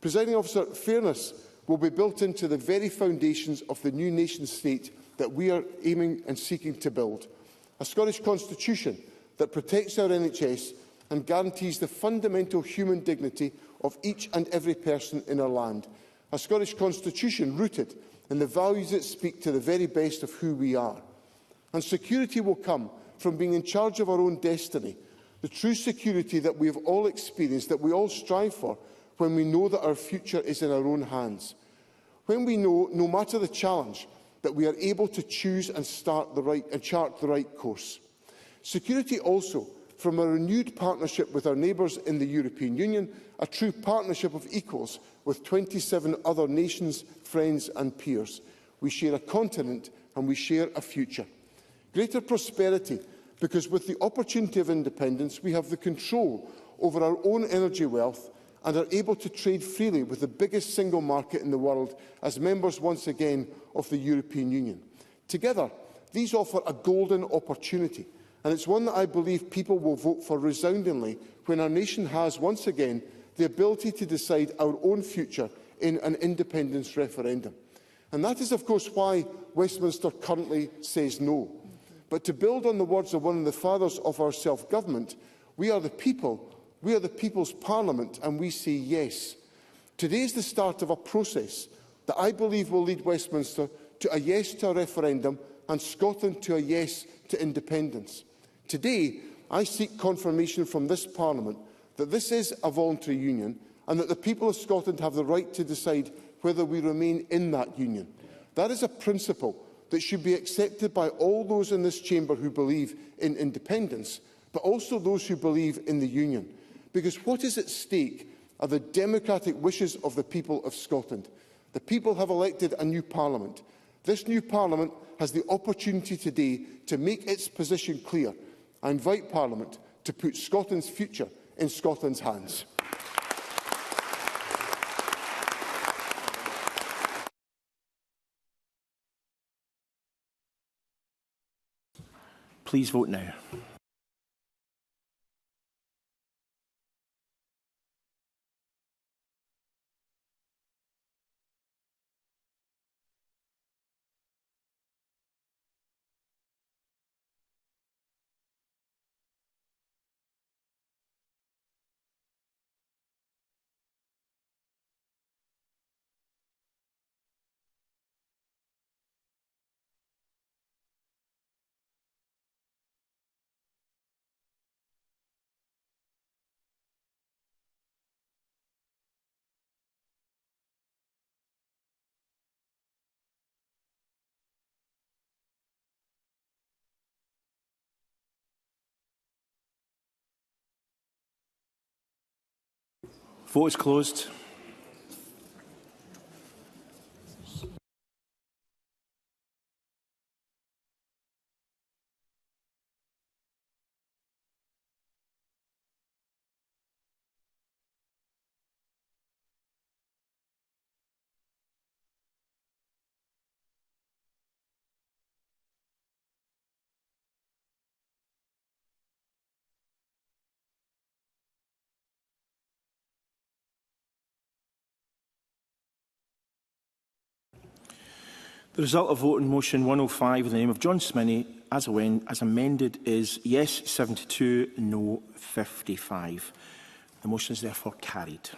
Presiding Officer, fairness will be built into the very foundations of the new nation-state that we are aiming and seeking to build. A Scottish Constitution that protects our NHS and guarantees the fundamental human dignity of each and every person in our land. A Scottish Constitution rooted in the values that speak to the very best of who we are. And security will come from being in charge of our own destiny, the true security that we have all experienced, that we all strive for, when we know that our future is in our own hands. When we know, no matter the challenge, that we are able to choose and chart the right course. Security also from a renewed partnership with our neighbours in the European Union, a true partnership of equals with 27 other nations, friends and peers. We share a continent and we share a future. Greater prosperity, because with the opportunity of independence, we have the control over our own energy wealth and are able to trade freely with the biggest single market in the world as members once again of the European Union. Together, these offer a golden opportunity, and it's one that I believe people will vote for resoundingly when our nation has once again the ability to decide our own future in an independence referendum. And that is, of course, why Westminster currently says no. But to build on the words of one of the fathers of our self-government, we are the people. We are the People's Parliament, and we say yes. Today is the start of a process that I believe will lead Westminster to a yes to a referendum and Scotland to a yes to independence. Today, I seek confirmation from this Parliament that this is a voluntary union and that the people of Scotland have the right to decide whether we remain in that union. That is a principle that should be accepted by all those in this chamber who believe in independence, but also those who believe in the union. Because what is at stake are the democratic wishes of the people of Scotland. The people have elected a new Parliament. This new Parliament has the opportunity today to make its position clear. I invite Parliament to put Scotland's future in Scotland's hands. Please vote now. Vote is closed. The result of vote on motion 105 in the name of John Swinney as amended is yes 72, no 55. The motion is therefore carried.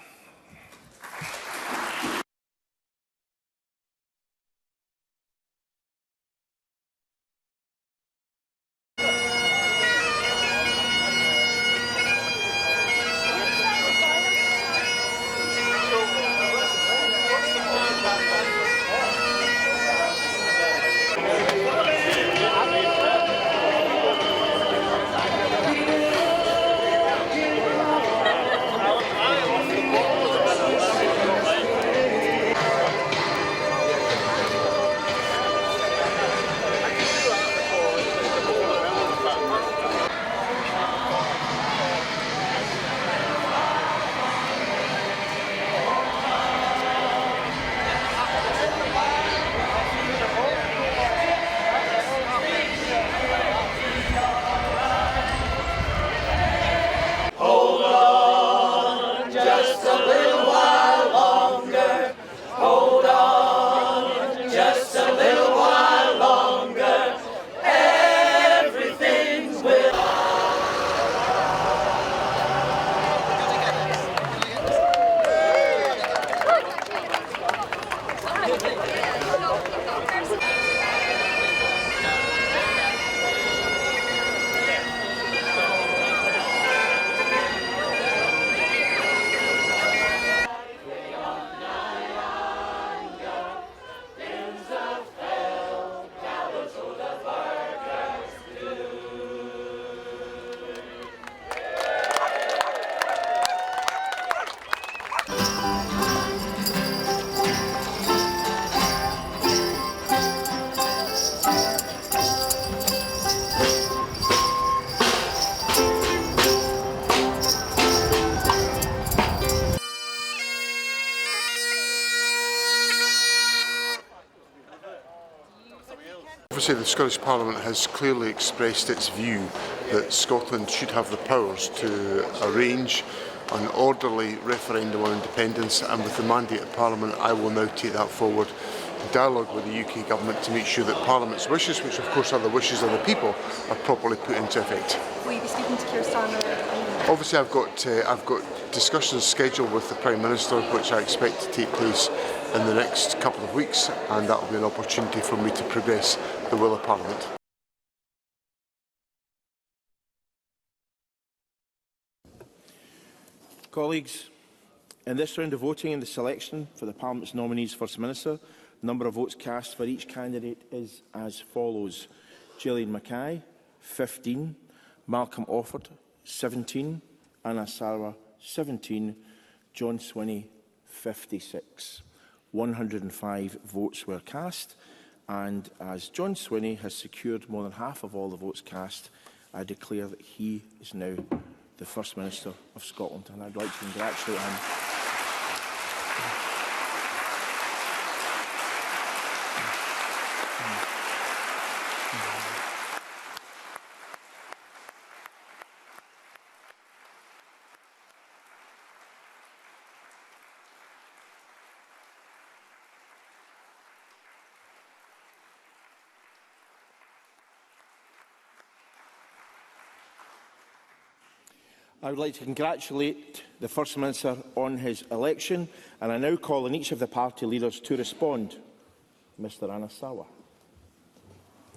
Obviously, the Scottish Parliament has clearly expressed its view that Scotland should have the powers to arrange an orderly referendum on independence, and with the mandate of Parliament, I will now take that forward in dialogue with the UK Government to make sure that Parliament's wishes, which of course are the wishes of the people, are properly put into effect. Will you be speaking to Keir Starmer? Obviously, I've got discussions scheduled with the Prime Minister, which I expect to take place in the next couple of weeks, and that will be an opportunity for me to progress the will of Parliament. Colleagues, in this round of voting in the selection for the Parliament's nominees First Minister, the number of votes cast for each candidate is as follows: Gillian Mackay, 15, Malcolm Offord, 17, Anna Sarwar, 17, John Swinney, 56. 105 votes were cast, and as John Swinney has secured more than half of all the votes cast, I declare that he is now the First Minister of Scotland, and I'd like to congratulate him. I would like to congratulate the First Minister on his election, and I now call on each of the party leaders to respond. Mr Anna Sarwar.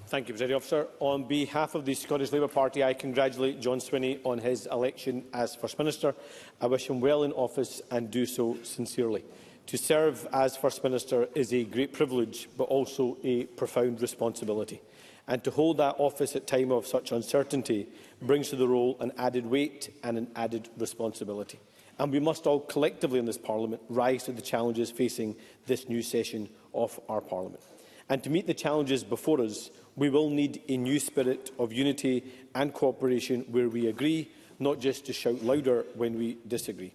Thank you, Presiding Officer. On behalf of the Scottish Labour Party, I congratulate John Swinney on his election as First Minister. I wish him well in office and do so sincerely. To serve as First Minister is a great privilege, but also a profound responsibility. And to hold that office at a time of such uncertainty brings to the role an added weight and an added responsibility. And we must all collectively in this Parliament rise to the challenges facing this new session of our Parliament. And to meet the challenges before us, we will need a new spirit of unity and cooperation where we agree, not just to shout louder when we disagree.